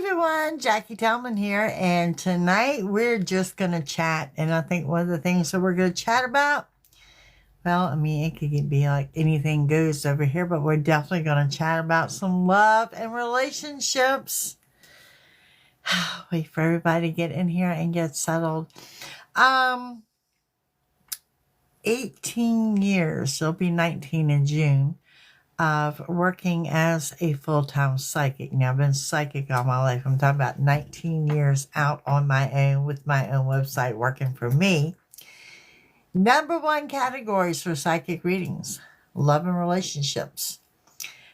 everyone, Jackie-Tomlin here, and tonight we're just going to chat. And I think one of the things that we're going to chat about, well, I mean, it could be like anything goes over here, but we're definitely going to chat about some love and relationships. Wait for everybody to get in here and get settled. 18 years, it'll be 19 in June, of working as a full-time psychic. Now, I've been psychic all my life. I'm talking about 19 years out on my own with my own website working for me. Number one categories for psychic readings: love and relationships.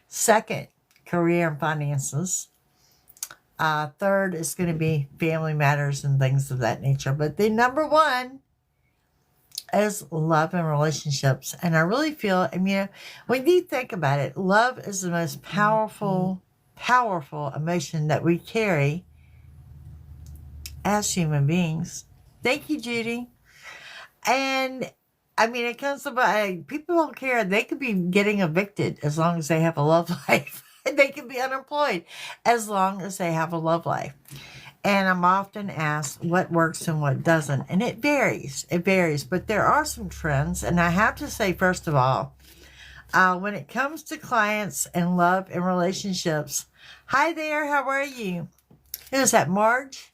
Second, career and finances. Third is going to be family matters and things of that nature. But the number one is love and relationships. And I really feel, I mean, when you think about it, love is the most powerful emotion that we carry as human beings. Thank you, Judy. And I mean, it comes about, people don't care. They could be getting evicted as long as they have a love life. They can be unemployed as long as they have a love life. And I'm often asked what works and what doesn't. And it varies. It varies. But there are some trends. And I have to say, first of all, when it comes to clients and love and relationships, hi there, how are you? Who is that, Marge?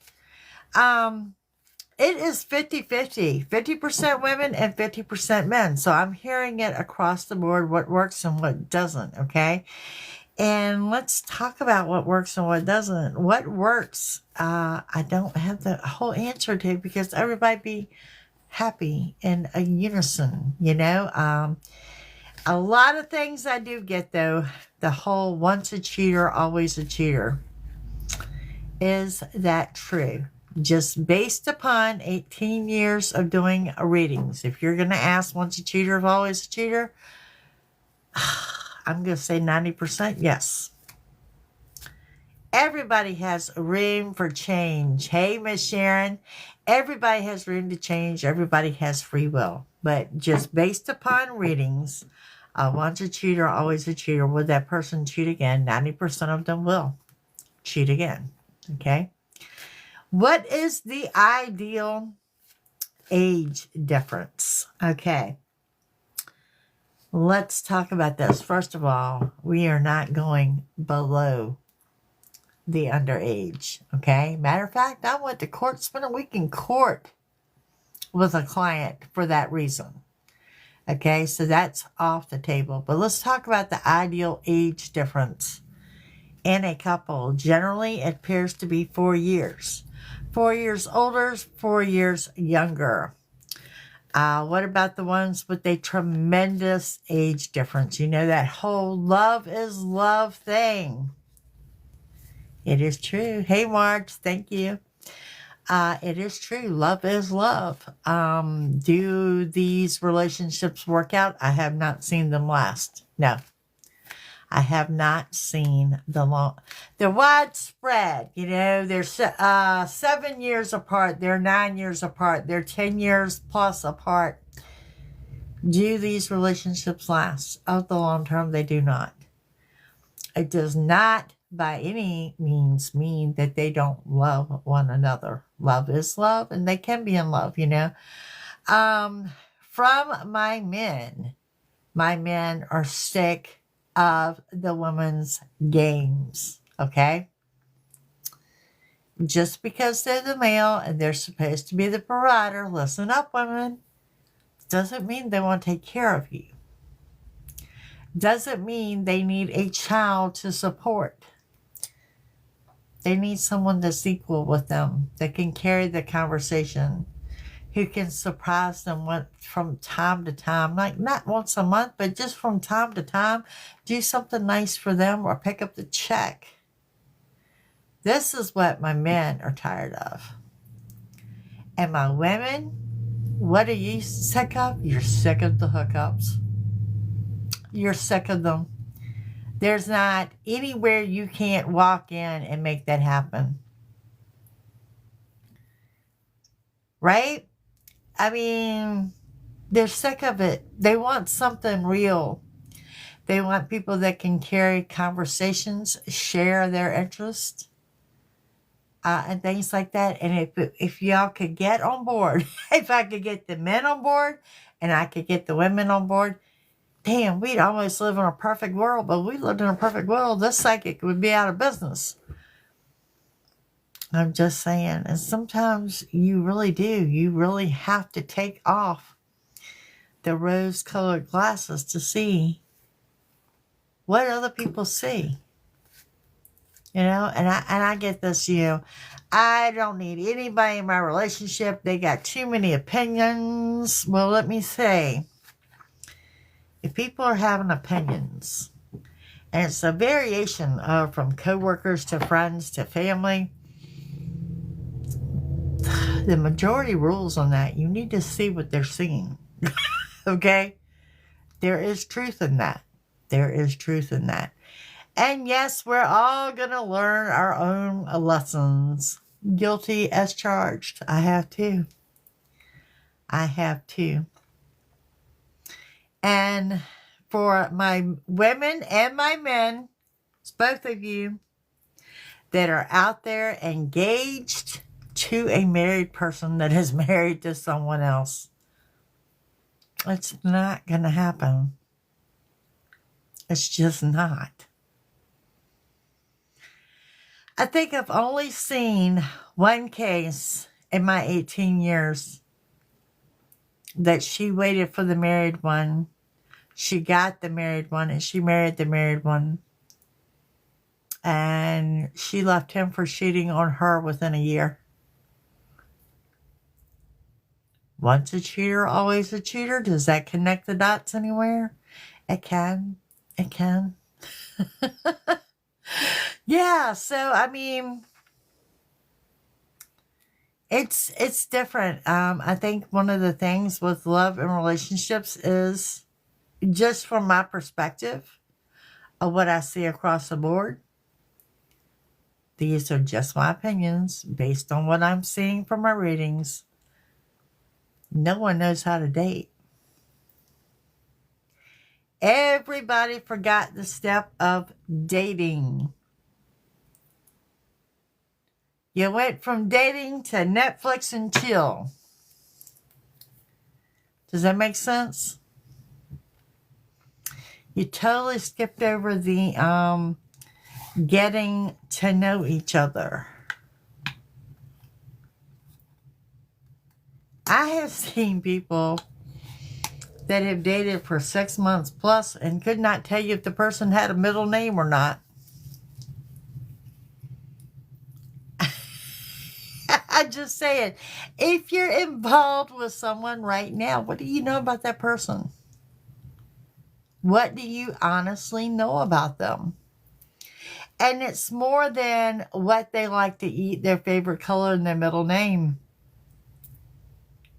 It is 50-50. 50% women and 50% men. So I'm hearing it across the board, what works and what doesn't, okay? And let's talk about what works and what doesn't. What works, I don't have the whole answer to, because everybody be happy in a unison, you know. A lot of things I do get, though, the whole once a cheater, always a cheater. Is that true? Just based upon 18 years of doing readings. If you're going to ask once a cheater, always a cheater, I'm going to say 90% yes. Everybody has room for change. Hey, Miss Sharon. Everybody has room to change. Everybody has free will. But just based upon readings, once a cheater, always a cheater. Will that person cheat again? 90% of them will cheat again. Okay? What is the ideal age difference? Okay. Let's talk about this. First of all, we are not going below the underage, okay? Matter of fact, I went to court, spent a week in court with a client for that reason, okay? So that's off the table. But let's talk about the ideal age difference in a couple. Generally, it appears to be 4 years. 4 years older, 4 years younger. What about the ones with a tremendous age difference? You know, that whole love is love thing. It is true. Hey, Marge, thank you. It is true. Love is love. Do these relationships work out? I have not seen them last. No. I have not seen they're widespread, you know, they're 7 years apart, they're 9 years apart, they're 10 years plus apart. Do these relationships last? Of the long term, they do not. It does not by any means mean that they don't love one another. Love is love, and they can be in love, you know. From my men are sick of the women's games, okay? Just because they're the male and they're supposed to be the provider, listen up, women, doesn't mean they won't take care of you. Doesn't mean they need a child to support. They need someone that's equal with them, that can carry the conversation, who can surprise them from time to time, like not once a month, but just from time to time, do something nice for them or pick up the check. This is what my men are tired of. And my women, what are you sick of? You're sick of the hookups. You're sick of them. There's not anywhere you can't walk in and make that happen. Right? I mean, they're sick of it. They want something real. They want people that can carry conversations, share their interests. and things like that. And if y'all could get on board, if I could get the men on board and I could get the women on board, damn, we'd almost live in a perfect world. But if we lived in a perfect world, this psychic would be out of business. I'm just saying. And sometimes you really do. You really have to take off the rose-colored glasses to see what other people see. You know, and I get this, you know, I don't need anybody in my relationship. They got too many opinions. Well, let me say, if people are having opinions, and it's a variation of from coworkers to friends to family, the majority rules on that. You need to see what they're seeing. Okay? There is truth in that. There is truth in that. And yes, we're all going to learn our own lessons. Guilty as charged. I have to. I have to. And for my women and my men, it's both of you that are out there engaged to a married person that is married to someone else, it's not going to happen. It's just not. I think I've only seen one case in my 18 years that she waited for the married one. She got the married one and she married the married one. And she left him for cheating on her within a year. Once a cheater, always a cheater. Does that connect the dots anywhere? It can. It can. Yeah, so I mean, it's different. I think one of the things with love and relationships is, just from my perspective of what I see across the board, these are just my opinions based on what I'm seeing from my readings. No one knows how to date. Everybody forgot the step of dating. You went from dating to Netflix and chill. Does that make sense? You totally skipped over the getting to know each other. I have seen people that have dated for 6 months plus and could not tell you if the person had a middle name or not. I just say it. If you're involved with someone right now, what do you know about that person? What do you honestly know about them? And it's more than what they like to eat, their favorite color, and their middle name.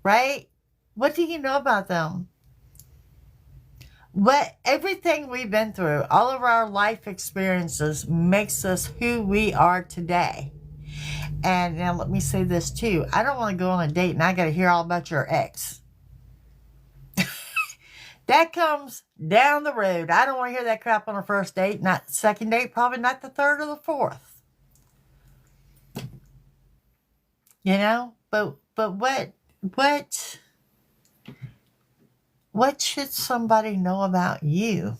Right? What do you know about them? Everything we've been through, all of our life experiences makes us who we are today. And now let me say this too. I don't want to go on a date and I got to hear all about your ex. That comes down the road. I don't want to hear that crap on a first date, not the second date, probably not the third or the fourth. You know? But what should somebody know about you?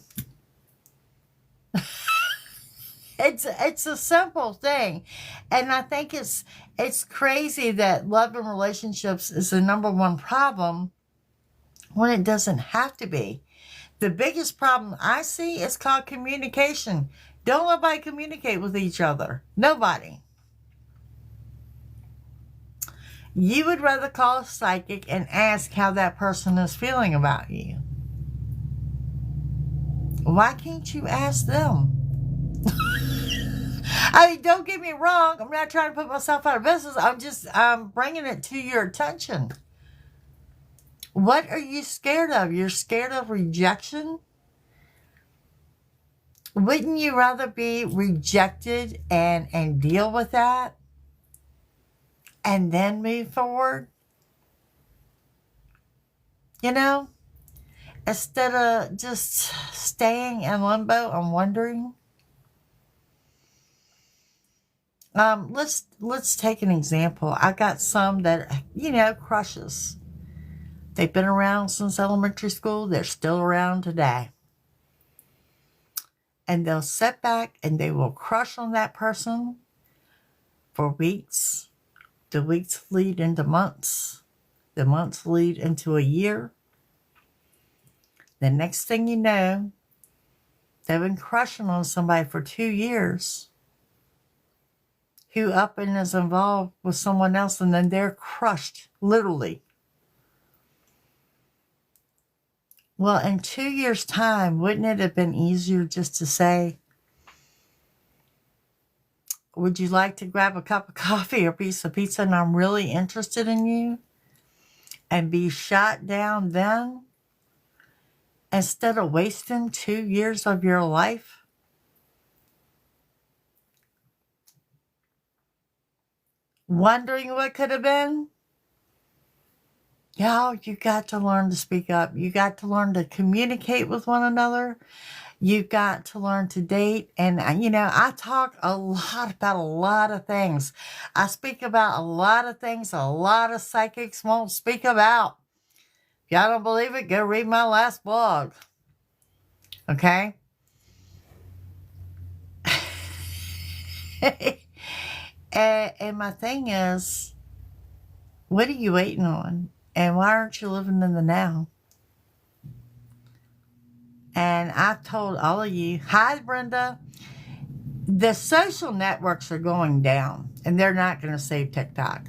It's a simple thing. And I think it's crazy that love and relationships is the number one problem when it doesn't have to be. The biggest problem I see is called communication. Don't nobody communicate with each other. Nobody. You would rather call a psychic and ask how that person is feeling about you. Why can't you ask them? I mean, don't get me wrong. I'm not trying to put myself out of business. I'm just bringing it to your attention. What are you scared of? You're scared of rejection? Wouldn't you rather be rejected and deal with that and then move forward? You know? Instead of just staying in limbo and wondering. let's take an example. I got some that, you know, crushes. They've been around since elementary school. They're still around today. And they'll sit back and they will crush on that person for weeks. The weeks lead into months. The months lead into a year. The next thing you know, they've been crushing on somebody for 2 years who up and is involved with someone else, and then they're crushed, literally. Well, in 2 years' time, wouldn't it have been easier just to say, would you like to grab a cup of coffee or a piece of pizza, and I'm really interested in you, and be shot down then, instead of wasting 2 years of your life? Wondering what could have been? Y'all, you got to learn to speak up. You got to learn to communicate with one another. You got to learn to date. And, you know, I talk a lot about a lot of things. I speak about a lot of things a lot of psychics won't speak about. If y'all don't believe it, go read my last blog. Okay? And my thing is, what are you waiting on? And why aren't you living in the now? And I've told all of you, hi, Brenda, the social networks are going down, and they're not going to save TikTok.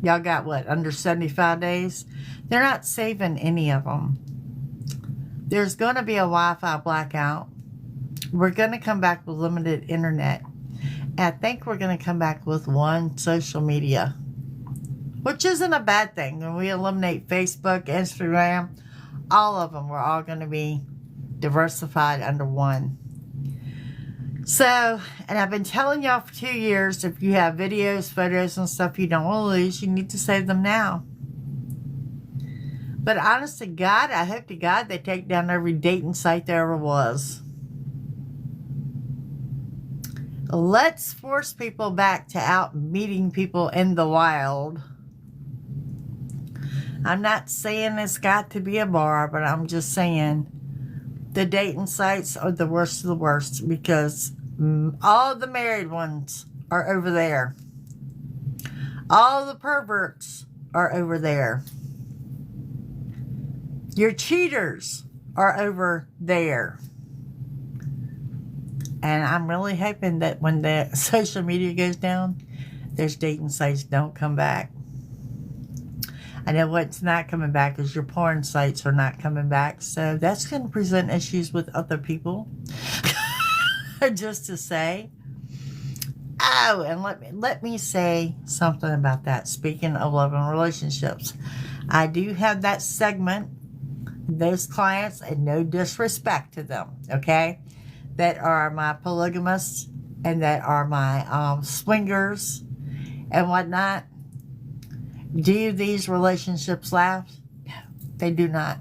Y'all got what, under 75 days? They're not saving any of them. There's going to be a Wi-Fi blackout. We're going to come back with limited internet. And I think we're going to come back with one social media, which isn't a bad thing. When we eliminate Facebook, Instagram, all of them, we're all going to be diversified under one. So, and I've been telling y'all for 2 years, if you have videos, photos, and stuff you don't want to lose, you need to save them now. But honest to God, I hope to God they take down every dating site there ever was. Let's force people back to out meeting people in the wild. I'm not saying it's got to be a bar, but I'm just saying the dating sites are the worst of the worst, because all the married ones are over there. All the perverts are over there. Your cheaters are over there. And I'm really hoping that when the social media goes down, those dating sites don't come back. I know what's not coming back is your porn sites are not coming back. So that's going to present issues with other people. Just to say. Oh, and let me say something about that. Speaking of love and relationships, I do have that segment, those clients, and no disrespect to them, okay, that are my polygamists and that are my swingers and whatnot. Do these relationships last? No, they do not.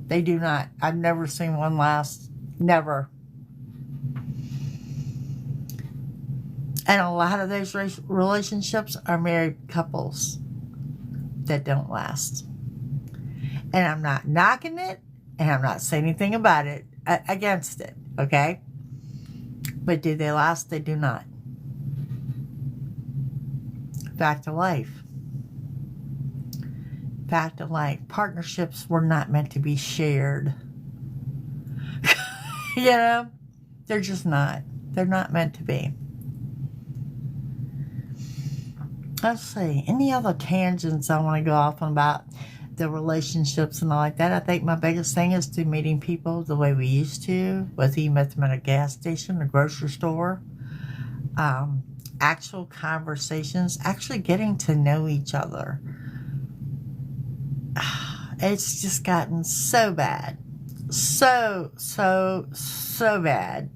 They do not. I've never seen one last. Never. And a lot of those relationships are married couples that don't last. And I'm not knocking it, and I'm not saying anything about it, against it, okay? But do they last? They do not. Fact of life. Fact of life. Partnerships were not meant to be shared. You know? They're just not. They're not meant to be. Let's see. Any other tangents I want to go off on about the relationships and all like that? I think my biggest thing is to meeting people the way we used to, whether you met them at a gas station, a grocery store, actual conversations, actually getting to know each other. It's just gotten so bad. So bad.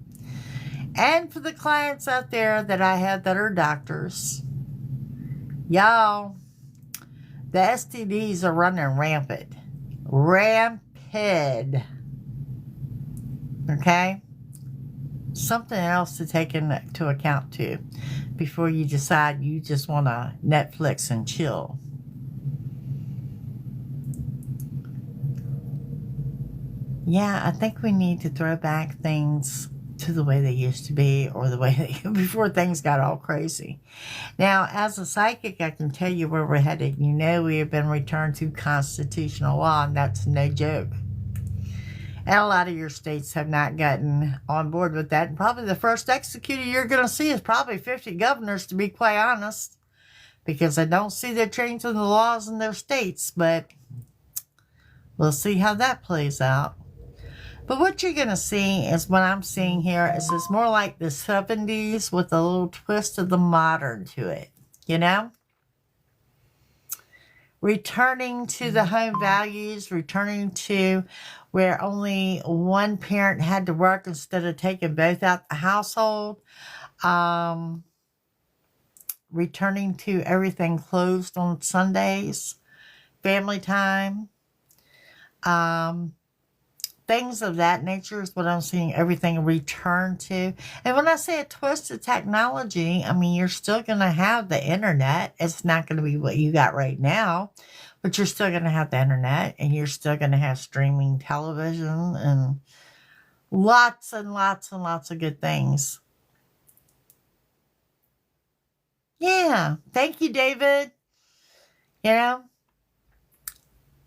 And for the clients out there that I have that are doctors, y'all, the STDs are running rampant. Rampant. Okay? Something else to take into account too. before you decide you just want to Netflix and chill. Yeah, I think we need to throw back things to the way they used to be, or the way they, before things got all crazy. Now, as a psychic, I can tell you where we're headed. You know, we have been returned to constitutional law, and that's no joke. And a lot of your states have not gotten on board with that. And probably the first executor you're going to see is probably 50 governors, to be quite honest, because I don't see they're changing the laws in their states, but we'll see how that plays out. But what you're going to see is what I'm seeing here is it's more like the 70s with a little twist of the modern to it, you know? Returning to the home values, returning to where only one parent had to work instead of taking both out the household. Returning to everything closed on Sundays, family time. Things of that nature is what I'm seeing everything return to. And when I say a twist of technology, I mean, you're still going to have the internet. It's not going to be what you got right now, but you're still going to have the internet, and you're still going to have streaming television and lots and lots and lots of good things. Yeah. Thank you, David. You know,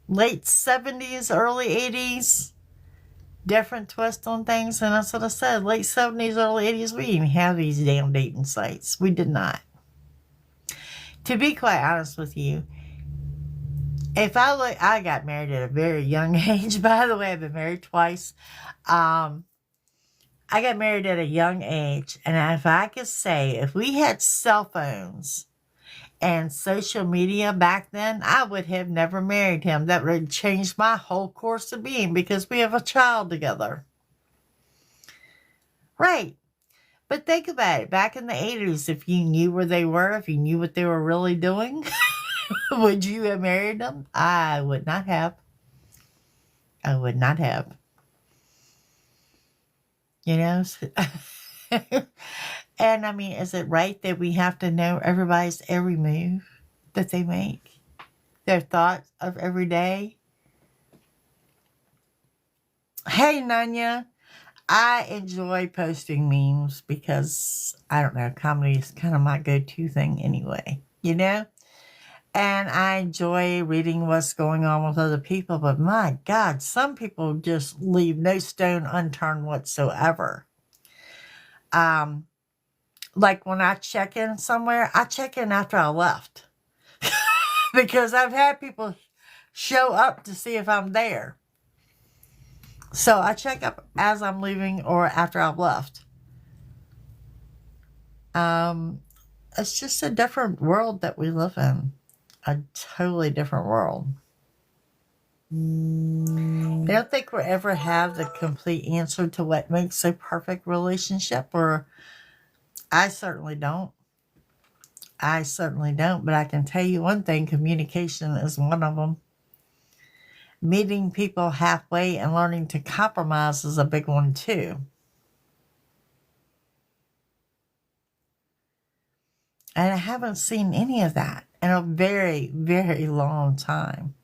late 70s, early 80s. Different twist on things, and that's what I said. Late 70s, early 80s, we didn't have these damn dating sites. We did not. To be quite honest with you, if I look, I got married at a very young age. By the way, I've been married twice. I got married at a young age, and if I could say, if we had cell phones and social media back then, I would have never married him. That would have changed my whole course of being, because we have a child together. Right. But think about it. Back in the 80s, if you knew where they were, if you knew what they were really doing, would you have married them? I would not have. I would not have. You know? And I mean, is it right that we have to know everybody's every move that they make? Their thoughts of every day? Hey, Nanya. I enjoy posting memes because, I don't know, comedy is kind of my go-to thing anyway, you know? And I enjoy reading what's going on with other people, but my God, some people just leave no stone unturned whatsoever. Like when I check in somewhere, I check in after I left. Because I've had people show up to see if I'm there. So I check up as I'm leaving or after I've left. It's just a different world that we live in. A totally different world. I don't think we'll ever have the complete answer to what makes a perfect relationship, or I certainly don't. I certainly don't, but I can tell you one thing, communication is one of them. Meeting people halfway and learning to compromise is a big one too. And I haven't seen any of that in a very, very long time.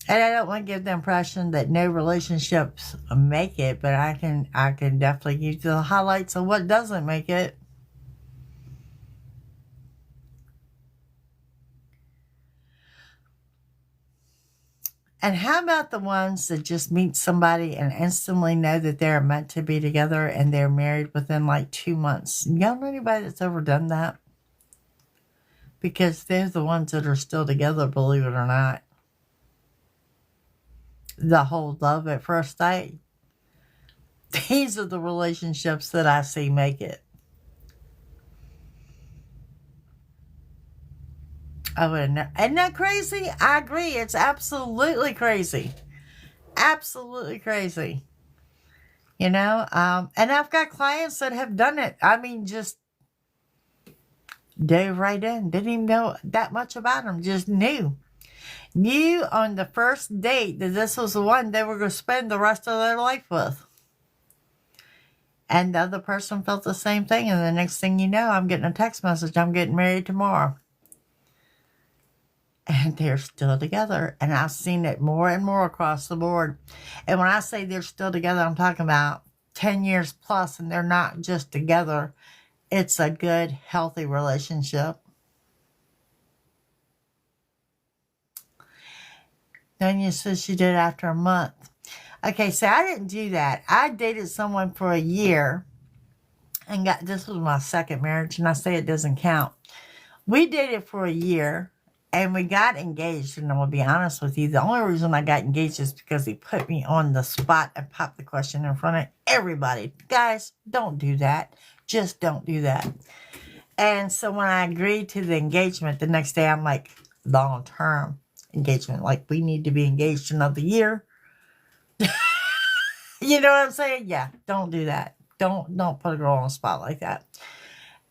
And I don't want to give the impression that no relationships make it, but I can definitely give you the highlights of what doesn't make it. And how about the ones that just meet somebody and instantly know that they're meant to be together and they're married within like 2 months? Y'all know anybody that's ever done that? Because they're the ones that are still together, believe it or not. The whole love at first sight. These are the relationships that I see make it. I wouldn't know. Isn't that crazy? I agree. It's absolutely crazy. Absolutely crazy. You know? And I've got clients that have done it. I mean, just dove right in. Didn't even know that much about them. Just knew. Knew on the first date that this was the one they were going to spend the rest of their life with. And the other person felt the same thing. And the next thing you know, I'm getting a text message, I'm getting married tomorrow. And they're still together. And I've seen it more and more across the board. And when I say they're still together, I'm talking about 10 years plus, and they're not just together. It's a good, healthy relationship. Dunya says she did after a month. Okay, so I didn't do that. I dated someone for a year and this was my second marriage, and I say it doesn't count. We dated for a year and we got engaged, and I'm going to be honest with you. The only reason I got engaged is because he put me on the spot and popped the question in front of everybody. Guys, don't do that. Just don't do that. And so when I agreed to the engagement, the next day I'm like, long-term engagement. Like, we need to be engaged another year. You know what I'm saying? Yeah, don't do that. Don't put a girl on the spot like that.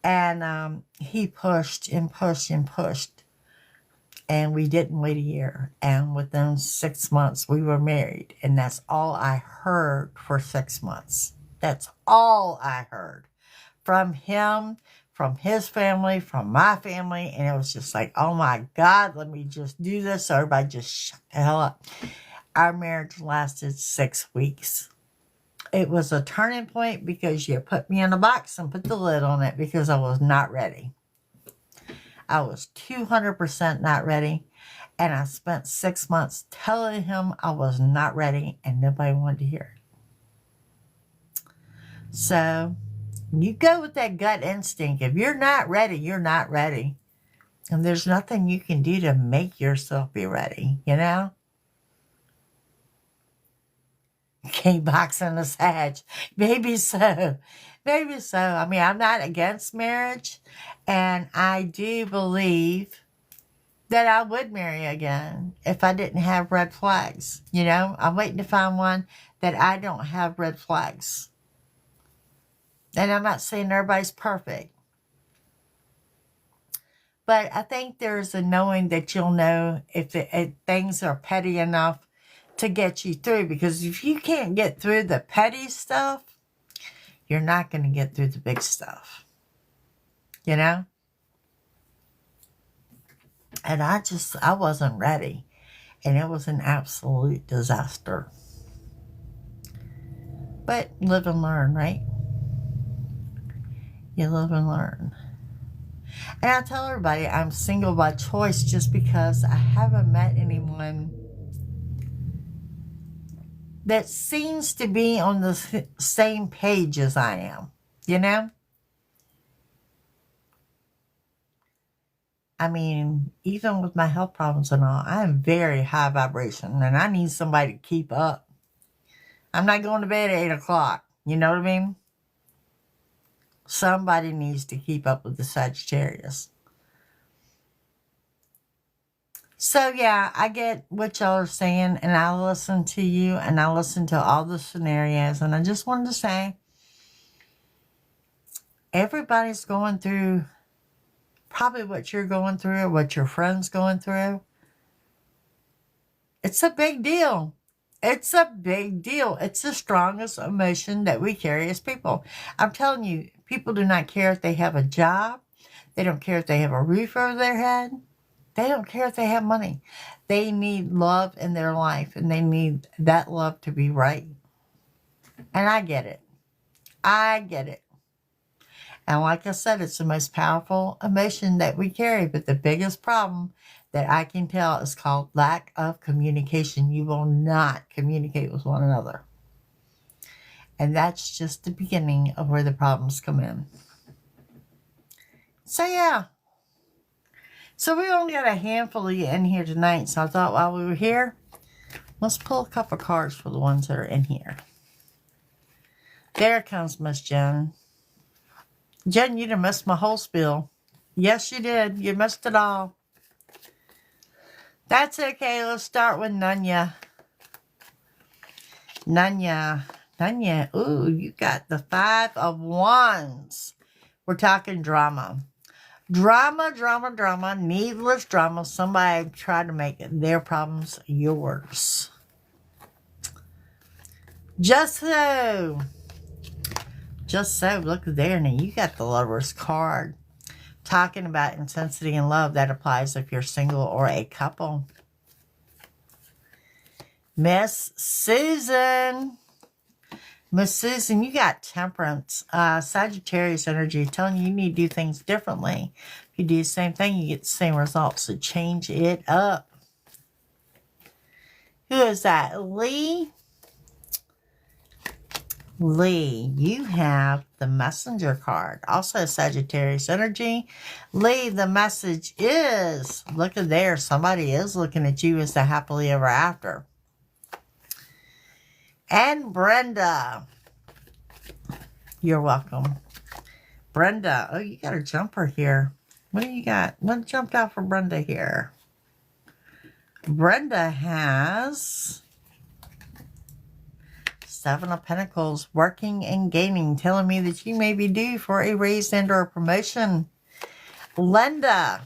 And he pushed and pushed and pushed. And we didn't wait a year. And within 6 months, we were married. And that's all I heard for 6 months. That's all I heard. From him, from his family, from my family. And it was just like, oh my God, let me just do this. So everybody just shut the hell up. Our marriage lasted 6 weeks. It was a turning point because you put me in a box and put the lid on it because I was not ready. I was 200% not ready. And I spent 6 months telling him I was not ready, and nobody wanted to hear it. So you go with that gut instinct. If you're not ready, you're not ready. And there's nothing you can do to make yourself be ready, you know? King box in the Sag. Maybe so. Maybe so. I mean, I'm not against marriage. And I do believe that I would marry again if I didn't have red flags. You know, I'm waiting to find one that I don't have red flags. And I'm not saying everybody's perfect. But I think there's a knowing that you'll know if things are petty enough to get you through. Because if you can't get through the petty stuff, you're not going to get through the big stuff. You know? And I wasn't ready. And it was an absolute disaster. But live and learn, right? You live and learn. And I tell everybody I'm single by choice just because I haven't met anyone that seems to be on the same page as I am, you know? I mean, even with my health problems and all, I am very high vibration, and I need somebody to keep up. I'm not going to bed at 8 o'clock, you know what I mean? Somebody needs to keep up with the Sagittarius. So, yeah, I get what y'all are saying, and I listen to you, and I listen to all the scenarios, and I just wanted to say, everybody's going through probably what you're going through or what your friend's going through. It's a big deal. It's a big deal. It's the strongest emotion that we carry as people. I'm telling you, people do not care if they have a job. They don't care if they have a roof over their head. They don't care if they have money. They need love in their life, and they need that love to be right. And I get it. I get it. And like I said, it's the most powerful emotion that we carry. But the biggest problem that I can tell is called lack of communication. You will not communicate with one another. And that's just the beginning of where the problems come in. So, yeah. So we only got a handful of you in here tonight. So I thought while we were here, let's pull a couple cards for the ones that are in here. There comes Miss Jen. Jen, you done missed my whole spiel. Yes, you did. You missed it all. That's okay. Let's start with Nunya. Nunya. Ooh, you got the 5 of Wands. We're talking drama. Drama, needless drama. Somebody tried to make their problems yours. Just so. Just so, look there. Now you got the Lover's card. Talking about intensity and love. That applies if you're single or a couple. Miss Susan. Miss Susan, you got Temperance. Sagittarius energy telling you need to do things differently. If you do the same thing, you get the same results. So change it up. Who is that? Lee? Lee, you have the Messenger card. Also Sagittarius energy. Lee, the message is, look at there, somebody is looking at you as the happily ever after. And Brenda. You're welcome. Brenda, oh, you got a jumper here. What do you got? What jumped out for Brenda here? Brenda has Seven of Pentacles, working and gaining, telling me that you may be due for a raise and or a promotion. Linda.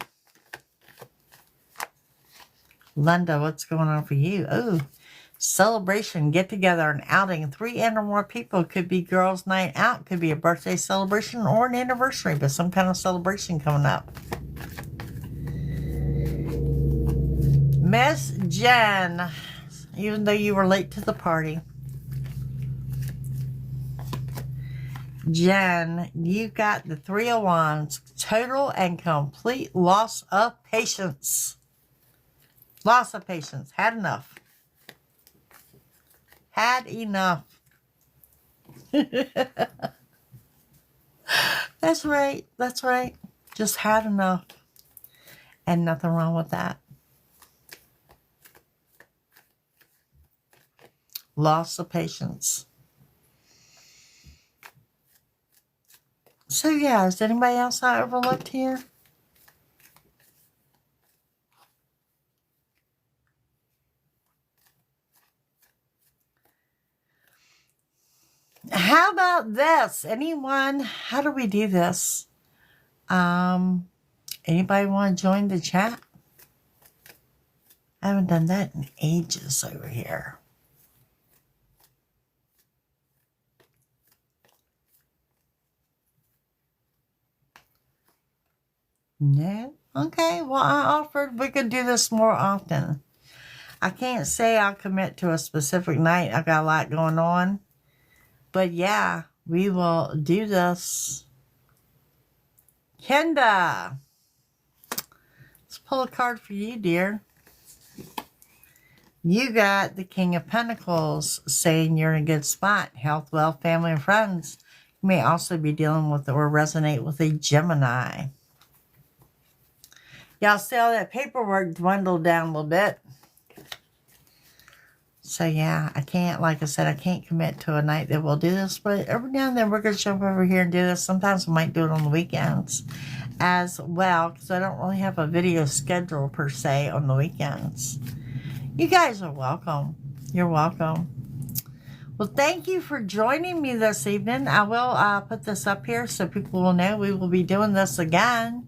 Linda, what's going on for you? Oh, celebration, get together, an outing. 3 and or more people. Could be girls' night out. Could be a birthday celebration or an anniversary, but some kind of celebration coming up. Miss Jen, even though you were late to the party. Jen, you got the 3 of Wands. Total and complete loss of patience. Loss of patience. Had enough. Had enough. That's right. That's right. Just had enough. And nothing wrong with that. Loss of patience. So yeah, is anybody else I overlooked here? How about this? Anyone? How do we do this? Anybody want to join the chat? I haven't done that in ages over here. No? Okay, well, I offered we could do this more often. I can't say I'll commit to a specific night. I've got a lot going on. But yeah, we will do this. Kenda. Let's pull a card for you, dear. You got the King of Pentacles saying you're in a good spot. Health, wealth, family, and friends. You may also be dealing with or resonate with a Gemini. Y'all see all that paperwork dwindled down a little bit. So yeah, I can't, like I said, I can't commit to a night that we'll do this. But every now and then we're going to jump over here and do this. Sometimes we might do it on the weekends as well. Because I don't really have a video schedule per se on the weekends. You guys are welcome. You're welcome. Well, thank you for joining me this evening. I will put this up here so people will know we will be doing this again.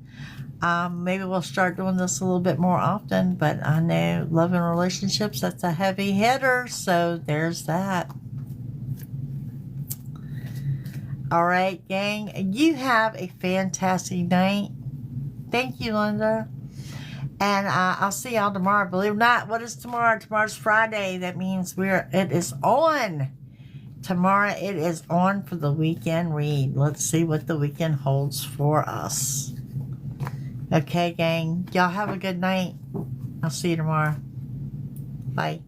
Maybe we'll start doing this a little bit more often, but I know love and relationships, that's a heavy hitter, so there's that. All right, gang, you have a fantastic night. Thank you, Linda. And I'll see y'all tomorrow. Believe it or not, what is tomorrow? Tomorrow's Friday. That means it is on. Tomorrow it is on for the weekend read. Let's see what the weekend holds for us. Okay, gang. Y'all have a good night. I'll see you tomorrow. Bye.